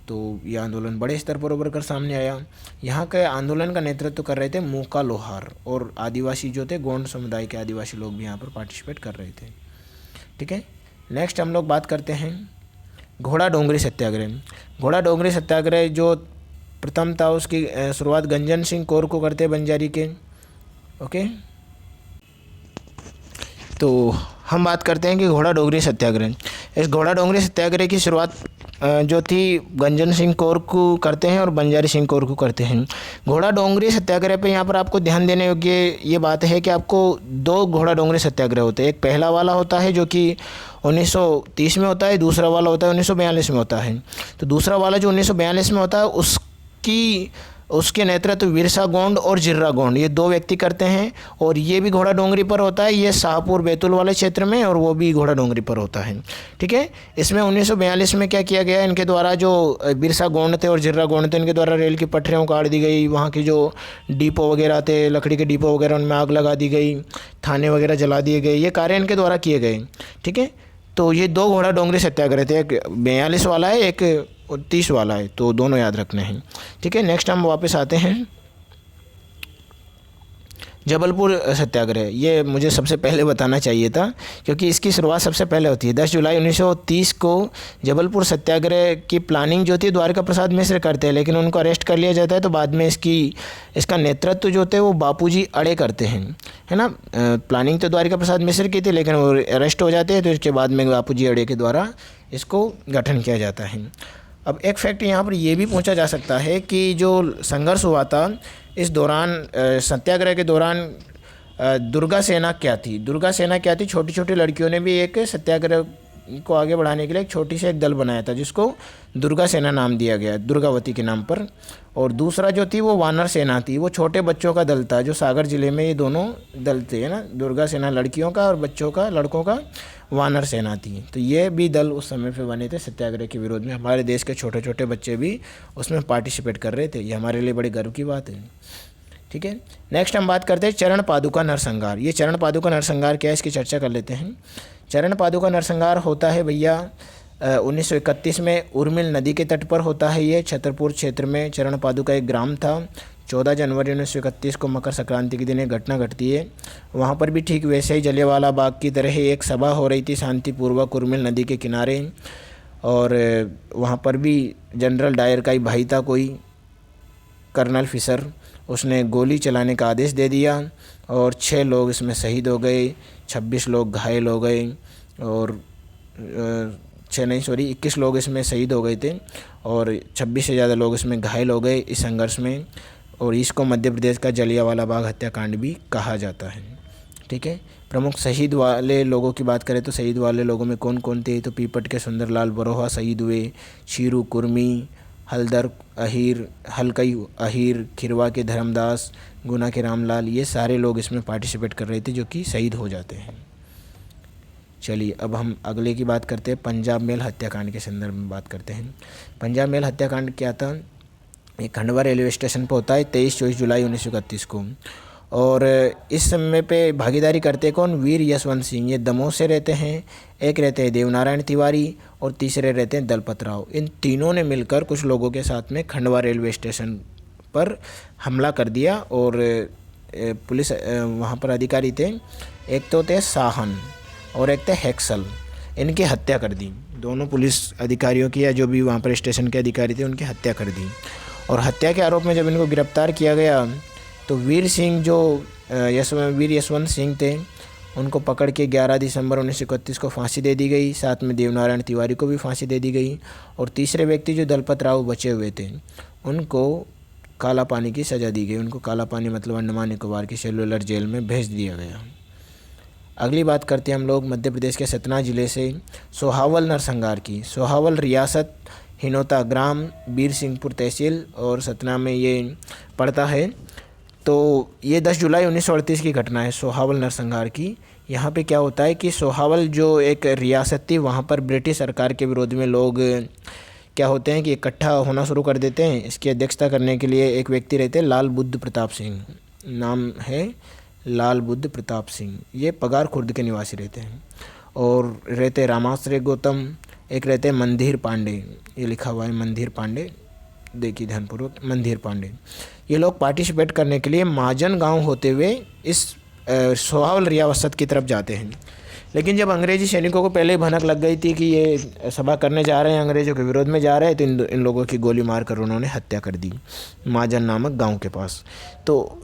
तो यह आंदोलन बड़े स्तर पर उभर कर सामने आया। यहाँ के आंदोलन का नेतृत्व कर रहे थे मूका लोहार, और आदिवासी जो थे, गोंड समुदाय के आदिवासी लोग भी यहाँ पर पार्टिसिपेट कर रहे थे। ठीक है, नेक्स्ट हम लोग बात करते हैं घोड़ा डोंगरी सत्याग्रह। घोड़ा डोंगरी सत्याग्रह जो प्रथम था, उसकी शुरुआत गंजन सिंह कौर को करते, बंजारी के। ओके, तो हम बात करते हैं कि घोड़ा डोंगरी सत्याग्रह। इस घोड़ा डोंगरी सत्याग्रह की शुरुआत जो थी गंजन सिंह कौर को करते हैं और बंजारी सिंह कौर को करते हैं। घोड़ा डोंगरी सत्याग्रह पे यहाँ पर आपको ध्यान देने योग्य ये बात है कि आपको 2 घोड़ा डोंगरी सत्याग्रह होते हैं। एक पहला वाला होता है जो कि 1930 में होता है, दूसरा वाला होता है 1942 में होता है। तो दूसरा वाला जो 1942 में होता है उसके नेतृत्व बिरसा गोंड और जिर्रा गोंड, ये 2 व्यक्ति करते हैं। और ये भी घोड़ा डोंगरी पर होता है, ये शाहपुर बैतूल वाले क्षेत्र में, और वो भी घोड़ा डोंगरी पर होता है। ठीक है, इसमें 1942 में क्या किया गया, इनके द्वारा जो बिरसा गोंड थे और जिर्रा गोंड थे, इनके द्वारा रेल की पटरियाँ काट दी गई, वहाँ की जो डिपो वगैरह थे, लकड़ी के डिपो वगैरह, उनमें आग लगा दी गई, थाने वगैरह जला दिए गए। ये कार्य इनके द्वारा किए गए। ठीक है, तो ये 2 घोड़ा डोंगरी सत्याग्रह थे, एक 42 वाला है, एक 30 वाला है। तो दोनों याद रखने हैं। ठीक है, नेक्स्ट हम वापस आते हैं जबलपुर सत्याग्रह, ये मुझे सबसे पहले बताना चाहिए था क्योंकि इसकी शुरुआत सबसे पहले होती है। 10 जुलाई 1930 को जबलपुर सत्याग्रह की प्लानिंग जो थी द्वारका प्रसाद मिश्र करते हैं, लेकिन उनको अरेस्ट कर लिया जाता है। तो बाद में इसका नेतृत्व जो थे वो बापूजी अड़े करते हैं, है ना। प्लानिंग तो द्वारका प्रसाद मिश्र की थी, लेकिन वो अरेस्ट हो जाते हैं। तो इसके बाद में बापूजी अड़े के द्वारा इसको गठन किया जाता है। अब एक फैक्ट यहाँ पर ये भी पूछा जा सकता है कि जो संघर्ष हुआ था इस दौरान, सत्याग्रह के दौरान, दुर्गा सेना क्या थी? दुर्गा सेना क्या थी? छोटी छोटी लड़कियों ने भी एक सत्याग्रह को आगे बढ़ाने के लिए एक छोटी सी एक दल बनाया था जिसको दुर्गा सेना नाम दिया गया, दुर्गावती के नाम पर। और दूसरा जो थी वो वानर सेना थी, वो छोटे बच्चों का दल था जो सागर जिले में, ये दोनों दल थे, है ना। दुर्गा सेना लड़कियों का और बच्चों का, लड़कों का वानर सेना थी। तो ये भी दल उस समय पे बने थे सत्याग्रह के विरोध में। हमारे देश के छोटे छोटे बच्चे भी उसमें पार्टिसिपेट कर रहे थे। ये हमारे लिए बड़े गर्व की बात है। ठीक है, नेक्स्ट हम बात करते हैं चरण पादुका नरसंहार। ये चरण पादुका नरसंहार क्या है, इसकी चर्चा कर लेते हैं। चरण पादुका नरसंहार होता है भैया 1931 में उर्मिल नदी के तट पर होता है। ये छतरपुर क्षेत्र में चरण पादुका एक ग्राम था। 14 जनवरी 1931 को मकर संक्रांति के दिन एक घटना घटती है। वहाँ पर भी ठीक वैसे ही जलियांवाला बाग की तरह ही एक सभा हो रही थी शांतिपूर्वक उर्मिल नदी के किनारे। और वहाँ पर भी जनरल डायर का ही भाई था कोई, कर्नल फिशर, उसने गोली चलाने का आदेश दे दिया और 6 लोग इसमें शहीद हो गए, 26 लोग घायल हो गए और 21 लोग इसमें शहीद हो गए थे और 26 से ज़्यादा लोग इसमें घायल हो गए इस संघर्ष में। और इसको मध्य प्रदेश का जलियांवाला बाग हत्याकांड भी कहा जाता है। ठीक है, प्रमुख शहीद वाले लोगों की बात करें तो शहीद वाले लोगों में कौन कौन थे? तो पीपट के सुंदरलाल बरोहा शहीद हुए, शीरू कुर्मी, हलदर अहीर, हलकई अहीर, खिरवा के धर्मदास, गुना के रामलाल, ये सारे लोग इसमें पार्टिसिपेट कर रहे थे जो कि शहीद हो जाते हैं। चलिए अब हम अगले की बात करते हैं, पंजाब मेल हत्याकांड के संदर्भ में बात करते हैं। पंजाब मेल हत्याकांड क्या था? ये खंडवा रेलवे स्टेशन पर होता है 23-24 जुलाई 1931 को। और इस समय पे भागीदारी करते कौन? वीर यशवंत सिंह, ये दमोह से रहते हैं। एक रहते हैं देवनारायण तिवारी और तीसरे रहते हैं दलपत राव। इन तीनों ने मिलकर कुछ लोगों के साथ में खंडवा रेलवे स्टेशन पर हमला कर दिया। और पुलिस वहाँ पर अधिकारी थे, एक तो थे साहन और एक थे हेक्सल, इनकी हत्या कर दी। दोनों पुलिस अधिकारियों की, या जो भी वहाँ पर स्टेशन के अधिकारी थे, उनकी हत्या कर दी। और हत्या के आरोप में जब इनको गिरफ्तार किया गया तो वीर सिंह, जो वीर यशवंत सिंह थे, उनको पकड़ के 11 दिसंबर 1931 को फांसी दे दी गई। साथ में देवनारायण तिवारी को भी फांसी दे दी गई। और तीसरे व्यक्ति जो दलपत राव बचे हुए थे, उनको काला पानी की सज़ा दी गई। उनको काला पानी मतलब अंडमान निकोबार की सेलुलर जेल में भेज दिया गया। अगली बात करते हैं हम लोग मध्य प्रदेश के सतना ज़िले से सोहावल नरसंहार की। सोहावल रियासत हिनोता ग्राम, बीर सिंहपुर तहसील और सतना में ये पड़ता है। तो ये 10 जुलाई 1938 की घटना है सोहावल नरसंहार की। यहाँ पे क्या होता है कि सोहावल जो एक रियासत थी, वहाँ पर ब्रिटिश सरकार के विरोध में लोग क्या होते हैं कि इकट्ठा होना शुरू कर देते हैं। इसकी अध्यक्षता करने के लिए एक व्यक्ति रहते हैं, लाल बुद्ध प्रताप सिंह, नाम है लाल बुद्ध प्रताप सिंह। ये पगार खुर्द के निवासी रहते हैं। और रहते रामाश्रय गौतम, एक रहते हैं मंधीर पांडे, ये लिखा हुआ है मंधीर पांडे, देखिए ध्यानपूर्वक, मंधीर पांडे। ये लोग पार्टिसिपेट करने के लिए महाजन गांव होते हुए इस सोहावल रियासत की तरफ जाते हैं। लेकिन जब अंग्रेजी सैनिकों को पहले ही भनक लग गई थी कि ये सभा करने जा रहे हैं, अंग्रेजों के विरोध में जा रहे हैं, तो इन लोगों की गोली मारकर उन्होंने हत्या कर दी महाजन नामक गांव के पास। तो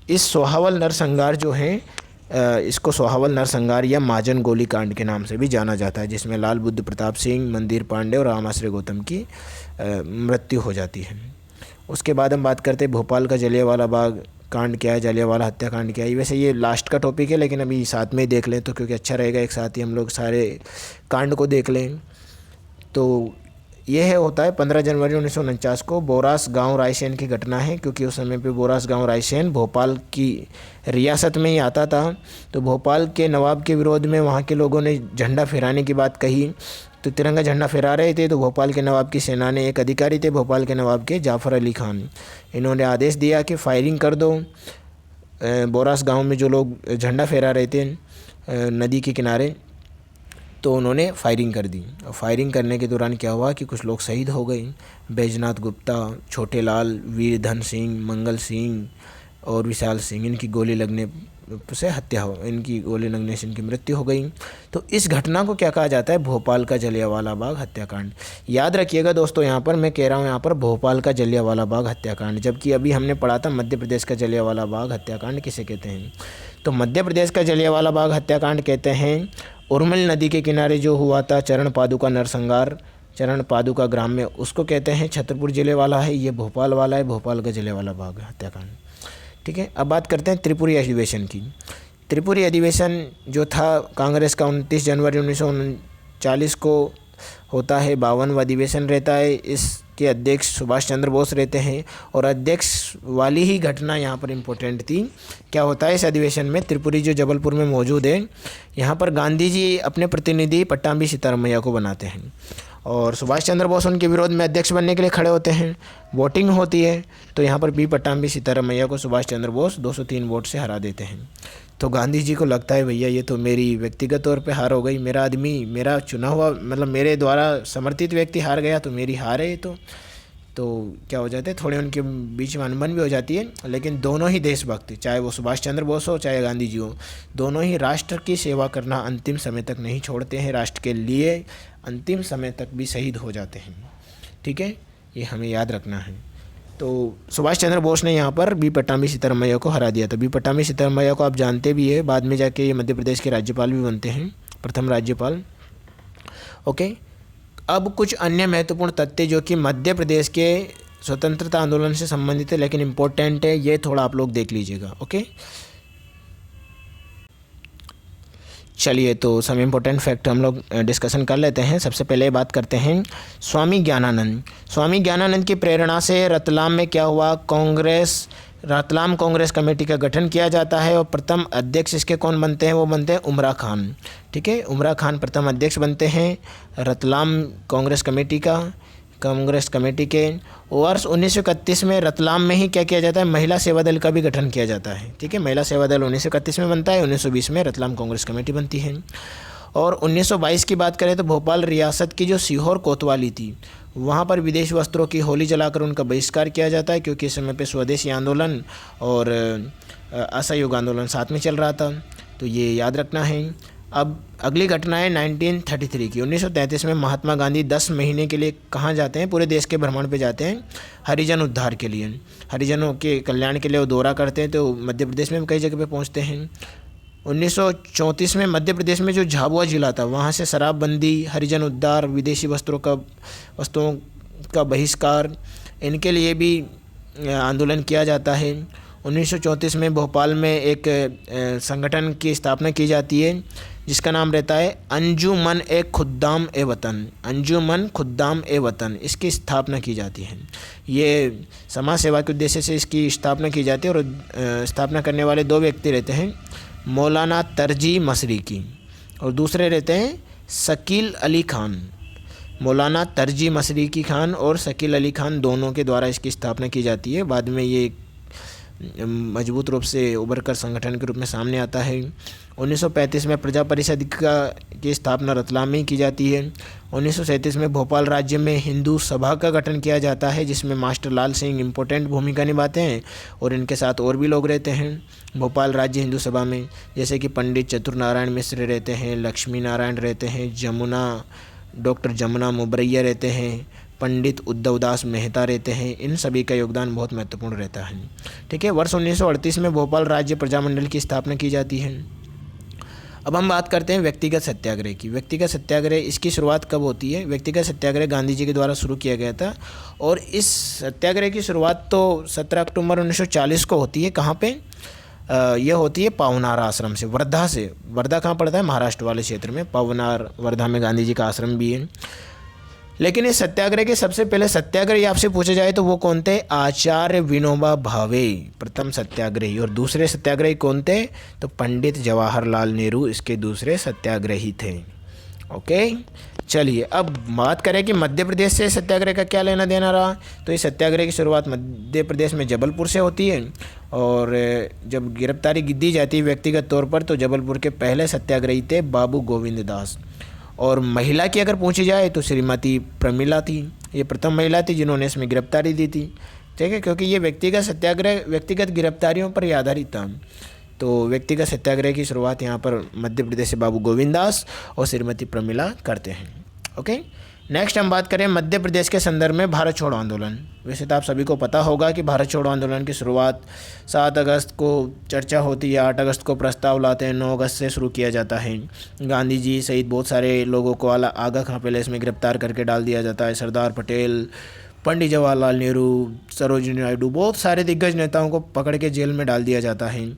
इस सोहावल नरसंहार जो है, इसको सोहावल नरसंहार या महाजन गोली कांड के नाम से भी जाना जाता है, जिसमें लाल बुद्ध प्रताप सिंह, मंधीर पांडे और रामाश्रय गौतम की मृत्यु हो जाती है। उसके बाद हम बात करते हैं भोपाल का जलियांवाला बाग कांड क्या है, जलियांवाला हत्याकांड क्या है। वैसे ये लास्ट का टॉपिक है, लेकिन अभी साथ में ही देख लें तो क्योंकि अच्छा रहेगा, एक साथ ही हम लोग सारे कांड को देख लें। तो यह होता है 15 जनवरी 1949 को बोरास गांव रायसेन की घटना है, क्योंकि उस समय पे बोरास गांव रायसेन भोपाल की रियासत में ही आता था। तो भोपाल के नवाब के विरोध में वहाँ के लोगों ने झंडा फहराने की बात कही, तो तिरंगा झंडा फहरा रहे थे। तो भोपाल के नवाब की सेना ने, एक अधिकारी थे भोपाल के नवाब के जाफ़र अली खान, इन्होंने आदेश दिया कि फायरिंग कर दो। बोरास गांव में जो लोग झंडा फहरा रहे थे नदी के किनारे, तो उन्होंने फायरिंग कर दी। और फायरिंग करने के दौरान क्या हुआ कि कुछ लोग शहीद हो गए। बैजनाथ गुप्ता, छोटे लाल, वीरधन सिंह, मंगल सिंह और विशाल सिंह, इनकी गोली लगने से इनकी गोली लगने से इनकी मृत्यु हो गई। तो इस घटना को क्या कहा जाता है? भोपाल का जलियांवाला बाग हत्याकांड। याद रखिएगा दोस्तों, यहाँ पर मैं कह रहा हूँ यहाँ पर भोपाल का जलियांवाला बाग हत्याकांड, जबकि अभी हमने पढ़ा था मध्य प्रदेश का जलियांवाला बाग हत्याकांड किसे कहते हैं। तो मध्य प्रदेश का जलियांवाला बाग हत्याकांड कहते हैं उर्मिल नदी के किनारे जो हुआ था चरण पादुका नरसंहार, चरण पादुका ग्राम में, उसको कहते हैं छतरपुर जिले वाला है। ये भोपाल वाला है, भोपाल का जलियांवाला बाग हत्याकांड। ठीक है, अब बात करते हैं त्रिपुरी अधिवेशन की। त्रिपुरी अधिवेशन जो था कांग्रेस का 29 जनवरी 1939 को होता है, 52वां अधिवेशन रहता है। इसके अध्यक्ष सुभाष चंद्र बोस रहते हैं और अध्यक्ष वाली ही घटना यहाँ पर इम्पोर्टेंट थी। क्या होता है इस अधिवेशन में? त्रिपुरी जो जबलपुर में मौजूद है, यहाँ पर गांधी जी अपने प्रतिनिधि पट्टाभी सीतारामैया को बनाते हैं और सुभाष चंद्र बोस उनके विरोध में अध्यक्ष बनने के लिए खड़े होते हैं। वोटिंग होती है तो यहाँ पर बी पट्टाभी सीतारामैया को सुभाष चंद्र बोस 203 वोट से हरा देते हैं। तो गांधी जी को लगता है भैया ये तो मेरी व्यक्तिगत तौर पे हार हो गई, मेरा आदमी, मेरा चुना हुआ, मतलब मेरे द्वारा समर्थित व्यक्ति हार गया तो मेरी हार है। तो क्या हो जाते हैं, थोड़े उनके बीच में अनबन भी हो जाती है। लेकिन दोनों ही देशभक्त, चाहे वो सुभाष चंद्र बोस हो चाहे गांधी जी हो, दोनों ही राष्ट्र की सेवा करना अंतिम समय तक नहीं छोड़ते हैं, राष्ट्र के लिए अंतिम समय तक भी शहीद हो जाते हैं। ठीक है, ये हमें याद रखना है। तो सुभाष चंद्र बोस ने यहाँ पर बी पट्टाभी सीतारामैया को हरा दिया था। बी पट्टाभी सीतारामैया को आप जानते भी है, बाद में जाके ये मध्य प्रदेश के राज्यपाल भी बनते हैं, प्रथम राज्यपाल। ओके, अब कुछ अन्य महत्वपूर्ण तथ्य जो कि मध्य प्रदेश के स्वतंत्रता आंदोलन से संबंधित है लेकिन इम्पोर्टेंट है, ये थोड़ा आप लोग देख लीजिएगा। ओके, चलिए तो सम इम्पोर्टेंट फैक्ट हम लोग डिस्कशन कर लेते हैं। सबसे पहले बात करते हैं स्वामी ज्ञानानंद। स्वामी ज्ञानानंद की प्रेरणा से रतलाम में क्या हुआ? रतलाम कांग्रेस कमेटी का गठन किया जाता है और प्रथम अध्यक्ष इसके कौन बनते हैं? वो बनते हैं उमरा खान। ठीक है, उमरा खान प्रथम अध्यक्ष बनते हैं रतलाम कांग्रेस कमेटी के। वर्ष 1931 में रतलाम में ही क्या किया जाता है? महिला सेवा दल का भी गठन किया जाता है। ठीक है, महिला सेवा दल 1931 में बनता है, 1920 में रतलाम कांग्रेस कमेटी बनती है। और 1922 की बात करें तो भोपाल रियासत की जो सीहोर कोतवाली थी, वहाँ पर विदेशी वस्त्रों की होली जलाकर उनका बहिष्कार किया जाता है, क्योंकि इस समय पे स्वदेशी आंदोलन और असहयोग आंदोलन साथ में चल रहा था। तो ये याद रखना है। अब अगली घटना है 1933 की। 1933 में महात्मा गांधी 10 महीने के लिए कहाँ जाते हैं? पूरे देश के भ्रमण पे जाते हैं हरिजन उद्धार के लिए, हरिजनों के कल्याण के लिए वो दौरा करते हैं। तो मध्य प्रदेश में कई जगह पे पहुँचते हैं। 1934 में मध्य प्रदेश में जो झाबुआ जिला था, वहाँ से शराबबंदी, हरिजन उद्धार, विदेशी वस्त्रों का बहिष्कार, इनके लिए भी आंदोलन किया जाता है। 1934 में भोपाल में एक संगठन की स्थापना की जाती है जिसका नाम रहता है अंजुमन ए खुद्दाम ए वतन। अंजुमन खुद्दाम ए वतन, इसकी स्थापना की जाती है। ये समाज सेवा के उद्देश्य से इसकी स्थापना की जाती है और स्थापना करने वाले 2 व्यक्ति रहते हैं, मौलाना तरजी मशरिकी और दूसरे रहते हैं शकील अली खान। मौलाना तरजी मशरिकी खान और शकील अली खान दोनों के द्वारा इसकी स्थापना की जाती है। बाद में ये मजबूत रूप से उभर कर संगठन के रूप में सामने आता है। 1935 में प्रजा परिषद की स्थापना रतलाम में की जाती है। 1937 में भोपाल राज्य में हिंदू सभा का गठन किया जाता है, जिसमें मास्टर लाल सिंह इम्पोर्टेंट भूमिका निभाते हैं और इनके साथ और भी लोग रहते हैं भोपाल राज्य हिंदू सभा में, जैसे कि पंडित चतुर नारायण मिश्र रहते हैं, लक्ष्मी नारायण रहते हैं, डॉक्टर जमुना मुबरैया रहते हैं, पंडित उद्धवदास मेहता रहते हैं। इन सभी का योगदान बहुत महत्वपूर्ण रहता है। ठीक है, वर्ष 1938 में भोपाल राज्य प्रजामंडल की स्थापना की जाती है। अब हम बात करते हैं व्यक्तिगत सत्याग्रह की। व्यक्तिगत सत्याग्रह, इसकी शुरुआत कब होती है? व्यक्तिगत सत्याग्रह गांधी जी के द्वारा शुरू किया गया था और इस सत्याग्रह की शुरुआत तो 17 अक्टूबर 1940 को होती है। कहाँ पे? यह होती है पावनार आश्रम से, वर्धा से। वर्धा कहाँ पड़ता है? महाराष्ट्र वाले क्षेत्र में। पावनार, वर्धा में गांधी जी का आश्रम भी है। लेकिन इस सत्याग्रह के सबसे पहले सत्याग्रही आपसे पूछा जाए तो वो कौन थे? आचार्य विनोबा भावे प्रथम सत्याग्रही। और दूसरे सत्याग्रही कौन थे? तो पंडित जवाहरलाल नेहरू इसके दूसरे सत्याग्रही थे। ओके, चलिए अब बात करें कि मध्य प्रदेश से सत्याग्रह का क्या लेना देना रहा। तो इस सत्याग्रह की शुरुआत मध्य प्रदेश में जबलपुर से होती है और जब गिरफ्तारी दी जाती है व्यक्तिगत तौर पर, तो जबलपुर के पहले सत्याग्रही थे बाबू गोविंद दास। और महिला की अगर पूछी जाए तो श्रीमती प्रमिला थी। ये प्रथम महिला थी जिन्होंने इसमें गिरफ्तारी दी थी। ठीक है, क्योंकि ये व्यक्तिगत सत्याग्रह व्यक्तिगत गिरफ्तारियों पर ही आधारित था। तो व्यक्तिगत सत्याग्रह की शुरुआत यहाँ पर मध्य प्रदेश से बाबू गोविंदास और श्रीमती प्रमिला करते हैं। ओके, नेक्स्ट हम बात करें मध्य प्रदेश के संदर्भ में भारत छोड़ो आंदोलन। वैसे तो आप सभी को पता होगा कि भारत छोड़ो आंदोलन की शुरुआत 7 अगस्त को चर्चा होती है, 8 अगस्त को प्रस्ताव लाते हैं, 9 अगस्त से शुरू किया जाता है। गांधी जी सहित बहुत सारे लोगों को आगा खां पहले इसमें गिरफ्तार करके डाल दिया जाता है। सरदार पटेल, पंडित जवाहरलाल नेहरू, सरोजिनी नायडू, बहुत सारे दिग्गज नेताओं को पकड़ के जेल में डाल दिया जाता है।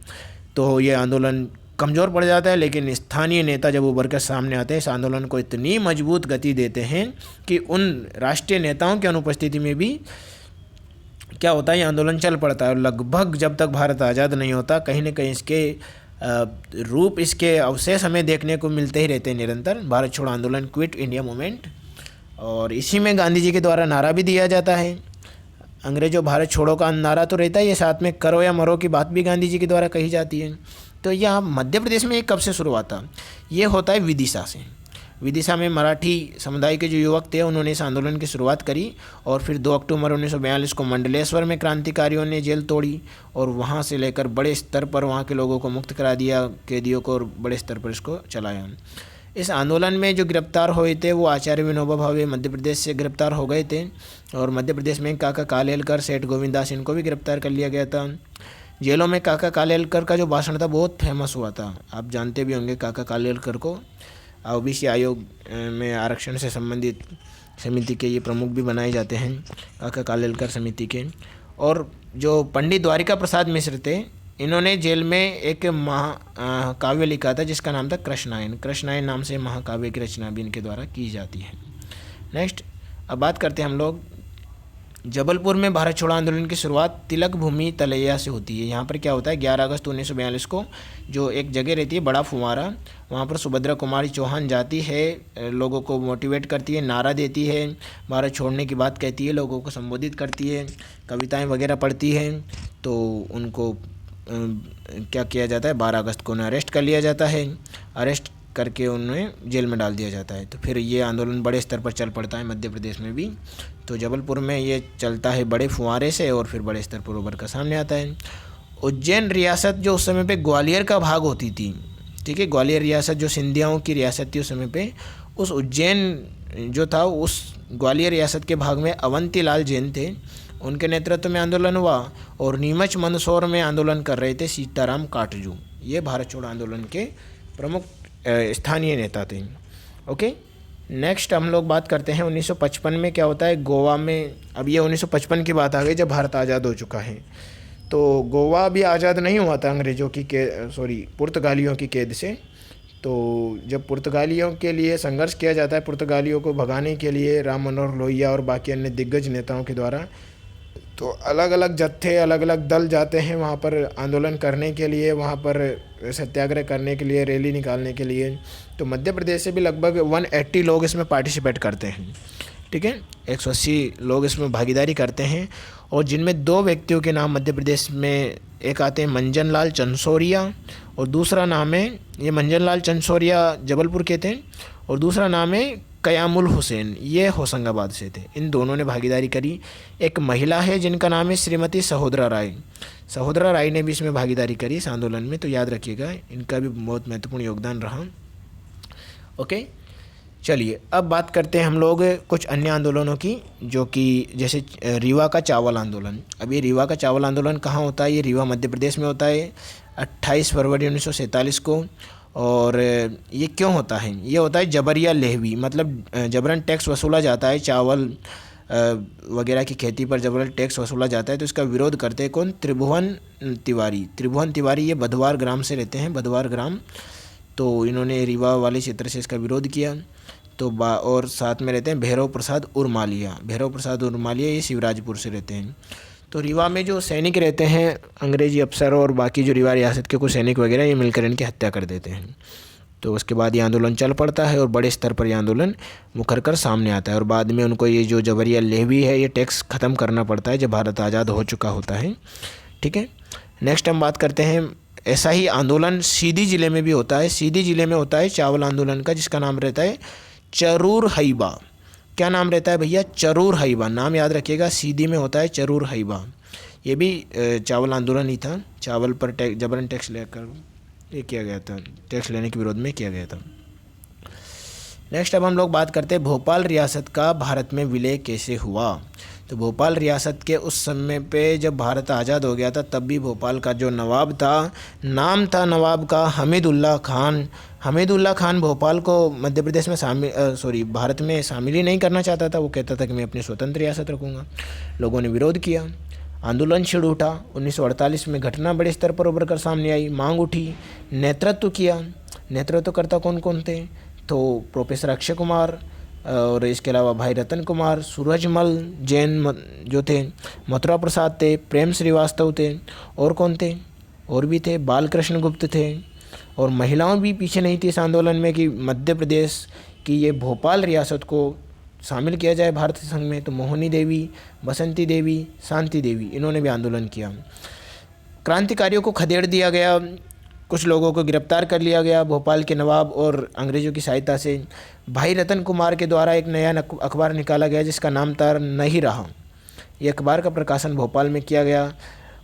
तो ये आंदोलन कमज़ोर पड़ जाता है, लेकिन स्थानीय नेता जब उभर कर सामने आते हैं इस आंदोलन को इतनी मजबूत गति देते हैं कि उन राष्ट्रीय नेताओं की अनुपस्थिति में भी क्या होता है, ये आंदोलन चल पड़ता है। और लगभग जब तक भारत आज़ाद नहीं होता कहीं ना कहीं इसके रूप, इसके अवशेष हमें देखने को मिलते ही रहते हैं निरंतर। भारत छोड़ो आंदोलन, क्विट इंडिया मूवमेंट, और इसी में गांधी जी के द्वारा नारा भी दिया जाता है। अंग्रेजों भारत छोड़ो का नारा तो रहता ही है, साथ में करो या मरो की बात भी गांधी जी के द्वारा कही जाती है। तो यह मध्य प्रदेश में ये कब से शुरू हुआ था? ये होता है विदिशा से। विदिशा में मराठी समुदाय के जो युवक थे उन्होंने इस आंदोलन की शुरुआत करी, और फिर 2 अक्टूबर 1942 को मंडलेश्वर में क्रांतिकारियों ने जेल तोड़ी, और वहाँ से लेकर बड़े स्तर पर वहाँ के लोगों को मुक्त करा दिया, कैदियों को, और बड़े स्तर पर इसको चलाया। इस आंदोलन में जो गिरफ्तार हुए थे वो आचार्य विनोबा भावे मध्य प्रदेश से गिरफ्तार हो गए थे, और मध्य प्रदेश में काका कालेलकर, सेठ गोविंदास, इनको भी गिरफ्तार कर लिया गया था। जेलों में काका कालेलकर का जो भाषण था बहुत फेमस हुआ था, आप जानते भी होंगे काका कालेलकर को। ओबीसी आयोग में आरक्षण से संबंधित समिति के ये प्रमुख भी बनाए जाते हैं, काका कालेलकर समिति के। और जो पंडित द्वारिका प्रसाद मिश्र थे, इन्होंने जेल में एक महाकाव्य लिखा था जिसका नाम था कृष्णायन। कृष्णायन नाम से महाकाव्य की रचना भी इनके द्वारा की जाती है। नेक्स्ट अब बात करते हैं हम लोग, जबलपुर में भारत छोड़ो आंदोलन की शुरुआत तिलक भूमि तलैया से होती है। यहाँ पर क्या होता है, 11 अगस्त 1942 को जो एक जगह रहती है बड़ा फुवारा, वहाँ पर सुभद्रा कुमारी चौहान जाती है, लोगों को मोटिवेट करती है, नारा देती है, भारत छोड़ने की बात कहती है, लोगों को संबोधित करती है, कविताएं वगैरह पढ़ती है। तो उनको क्या किया जाता है, 12 अगस्त को उन्हें अरेस्ट कर लिया जाता है, अरेस्ट करके उन्हें जेल में डाल दिया जाता है। तो फिर ये आंदोलन बड़े स्तर पर चल पड़ता है मध्य प्रदेश में भी। तो जबलपुर में ये चलता है बड़े फुहारे से, और फिर बड़े स्तर पर उभर कर सामने आता है। उज्जैन रियासत जो उस समय पे ग्वालियर का भाग होती थी, ठीक है, ग्वालियर रियासत जो सिंधियाओं की रियासत थी उस समय पे, उस उज्जैन जो था उस ग्वालियर रियासत के भाग में अवंती लाल जैन थे, उनके नेतृत्व में आंदोलन हुआ। और नीमच मंदसौर में आंदोलन कर रहे थे सीताराम काटजू, ये भारत छोड़ो आंदोलन के प्रमुख स्थानीय नेता थे। ओके, नेक्स्ट हम लोग बात करते हैं 1955 में क्या होता है गोवा में। अब ये 1955 की बात आ गई जब भारत आज़ाद हो चुका है। तो गोवा भी आज़ाद नहीं हुआ था अंग्रेज़ों की पुर्तगालियों की कैद से। तो जब पुर्तगालियों के लिए संघर्ष किया जाता है, पुर्तगालियों को भगाने के लिए राम मनोहर लोहिया और बाकी अन्य दिग्गज नेताओं के द्वारा, तो अलग अलग जत्थे, अलग अलग दल जाते हैं वहाँ पर आंदोलन करने के लिए, वहाँ पर सत्याग्रह करने के लिए, रैली निकालने के लिए। तो मध्य प्रदेश से भी लगभग 180 लोग इसमें पार्टिसिपेट करते हैं, ठीक है, 180 लोग इसमें भागीदारी करते हैं। और जिनमें 2 व्यक्तियों के नाम मध्य प्रदेश में, एक आते हैं मंजन लाल चंसोरिया, और दूसरा नाम है, ये मंजन लाल चंसोरिया जबलपुर के थे, और दूसरा नाम है कयामुल हुसैन, ये होशंगाबाद से थे। इन दोनों ने भागीदारी करी। एक महिला है जिनका नाम है श्रीमती सहोदरा राय, सहोदरा राय ने भी इसमें भागीदारी करी इस आंदोलन में, तो याद रखिएगा इनका भी बहुत महत्वपूर्ण योगदान रहा। ओके, चलिए अब बात करते हैं हम लोग कुछ अन्य आंदोलनों की, जो कि जैसे रीवा का चावल आंदोलन। अब ये रीवा का चावल आंदोलन कहाँ होता है, ये रीवा मध्य प्रदेश में होता है 28 फरवरी 1947 को। और ये क्यों होता है, ये होता है जबरिया लेहवी, मतलब जबरन टैक्स वसूला जाता है, चावल वगैरह की खेती पर जबरन टैक्स वसूला जाता है। तो इसका विरोध करते हैं कौन, त्रिभुवन तिवारी। त्रिभुवन तिवारी ये बधवार ग्राम से रहते हैं, बधवार ग्राम। तो इन्होंने रीवा वाले क्षेत्र से इसका विरोध किया। तो और साथ में रहते हैं भैरव प्रसाद उर्मालिया, भैरव प्रसाद उर्मालिया ये शिवराजपुर से रहते हैं। तो रीवा में जो सैनिक रहते हैं, अंग्रेजी अफसर और बाकी जो रीवा रियासत के कुछ सैनिक वगैरह, ये मिलकर इनकी हत्या कर देते हैं। तो उसके बाद ये आंदोलन चल पड़ता है और बड़े स्तर पर यह आंदोलन मुखर कर सामने आता है। और बाद में उनको ये जो जबरिया लेहवी है ये टैक्स ख़त्म करना पड़ता है जब भारत आज़ाद हो चुका होता है, ठीक है। नेक्स्ट हम बात करते हैं, ऐसा ही आंदोलन सीधी ज़िले में भी होता है। सीधी ज़िले में होता है चावल आंदोलन का, जिसका नाम रहता है चरूर हईबा। क्या नाम रहता है भैया? चरूर हैबा। नाम याद रखिएगा, सीधी में होता है चरूर हैबा। ये भी चावल आंदोलन ही था। चावल पर जबरन टैक्स लेकर ये किया गया था, टैक्स लेने के विरोध में किया गया था। नेक्स्ट अब हम लोग बात करते हैं भोपाल रियासत का भारत में विलय कैसे हुआ। तो भोपाल रियासत के उस समय पे जब भारत आज़ाद हो गया था, तब भी भोपाल का जो नवाब था, नाम था नवाब का हमीदुल्ला खान। हमीदुल्ला खान भोपाल को मध्य प्रदेश में भारत में शामिल ही नहीं करना चाहता था। वो कहता था कि मैं अपनी स्वतंत्र रियासत रखूँगा। लोगों ने विरोध किया, आंदोलन छिड़ उठा। 1948 में घटना बड़े स्तर पर उभर कर सामने आई, मांग उठी, नेतृत्व किया। नेतृत्वकर्ता कौन कौन थे? तो प्रोफेसर अक्षय कुमार और इसके अलावा भाई रतन कुमार, सूरजमल जैन जो थे, मथुरा प्रसाद थे, प्रेम श्रीवास्तव थे, और कौन थे? और भी थे, बालकृष्ण गुप्त थे। और महिलाओं भी पीछे नहीं थी इस आंदोलन में कि मध्य प्रदेश की ये भोपाल रियासत को शामिल किया जाए भारत संघ में। तो मोहिनी देवी, बसंती देवी, शांति देवी, इन्होंने भी आंदोलन किया। क्रांतिकारियों को खदेड़ दिया गया, कुछ लोगों को गिरफ्तार कर लिया गया भोपाल के नवाब और अंग्रेज़ों की सहायता से। भाई रतन कुमार के द्वारा एक नया अखबार निकाला गया जिसका नाम था नहीं रहा। ये अखबार का प्रकाशन भोपाल में किया गया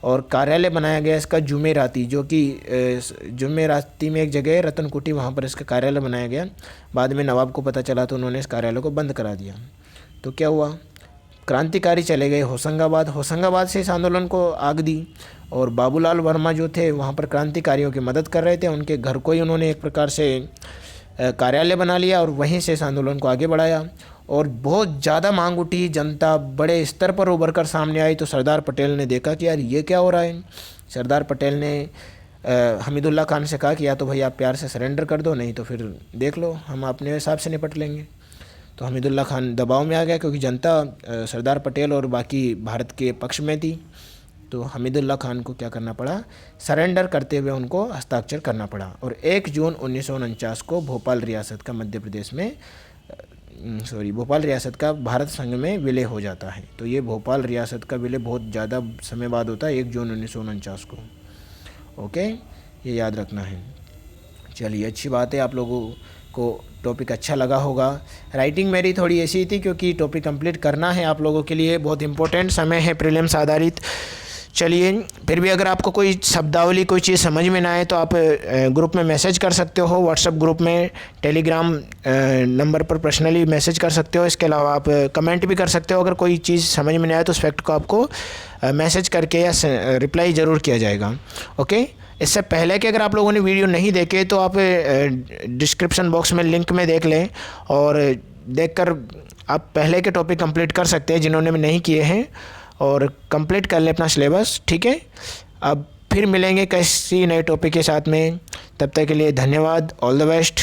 और कार्यालय बनाया गया इसका जुमेराती, जो कि जुमेराती में एक जगह है रतन कुटी, वहाँ पर इसका कार्यालय बनाया गया। बाद में नवाब को पता चला तो उन्होंने इस कार्यालय को बंद करा दिया। तो क्या हुआ? क्रांतिकारी चले गए होशंगाबाद से इस आंदोलन को आग दी। और बाबूलाल वर्मा जो थे वहाँ पर क्रांतिकारियों की मदद कर रहे थे, उनके घर को ही उन्होंने एक प्रकार से कार्यालय बना लिया और वहीं से इस आंदोलन को आगे बढ़ाया। और बहुत ज़्यादा मांग उठी, जनता बड़े स्तर पर उभर कर सामने आई। तो सरदार पटेल ने देखा कि यार ये क्या हो रहा है। सरदार पटेल ने हमीदुल्ला खान से कहा कि या तो भाई आप प्यार से सरेंडर कर दो, नहीं तो फिर देख लो, हम अपने हिसाब से निपट लेंगे। तो हमीदुल्ला खान दबाव में आ गया क्योंकि जनता सरदार पटेल और बाकी भारत के पक्ष में थी। तो हमीदुल्ला खान को क्या करना पड़ा? सरेंडर करते हुए उनको हस्ताक्षर करना पड़ा। और 1 जून 1949 को भोपाल रियासत का मध्य प्रदेश में भोपाल रियासत का भारत संघ में विलय हो जाता है। तो ये भोपाल रियासत का विलय बहुत ज़्यादा समय बाद होता है, 1 जून 1949 को। ओके, ये याद रखना है। चलिए, अच्छी बात है, आप लोगों को टॉपिक अच्छा लगा होगा। राइटिंग मेरी थोड़ी ऐसी थी क्योंकि टॉपिक कंप्लीट करना है आप लोगों के लिए, बहुत इंपॉर्टेंट समय है प्रीलिम्स आधारित। चलिए, फिर भी अगर आपको कोई शब्दावली कोई चीज़ समझ में ना आए तो आप ग्रुप में मैसेज कर सकते हो, व्हाट्सएप ग्रुप में, टेलीग्राम नंबर पर पर्सनली मैसेज कर सकते हो। इसके अलावा आप कमेंट भी कर सकते हो। अगर कोई चीज़ समझ में नहीं आए तो उस फैक्ट को आपको मैसेज करके या रिप्लाई ज़रूर किया जाएगा। ओके, इससे पहले कि अगर आप लोगों ने वीडियो नहीं देखे तो आप डिस्क्रिप्शन बॉक्स में लिंक में देख लें और देखकर आप पहले के टॉपिक कंप्लीट कर सकते हैं जिन्होंने भी नहीं किए हैं, और कंप्लीट कर लें अपना सिलेबस। ठीक है, अब फिर मिलेंगे किसी नए टॉपिक के साथ में। तब तक के लिए धन्यवाद। All the best.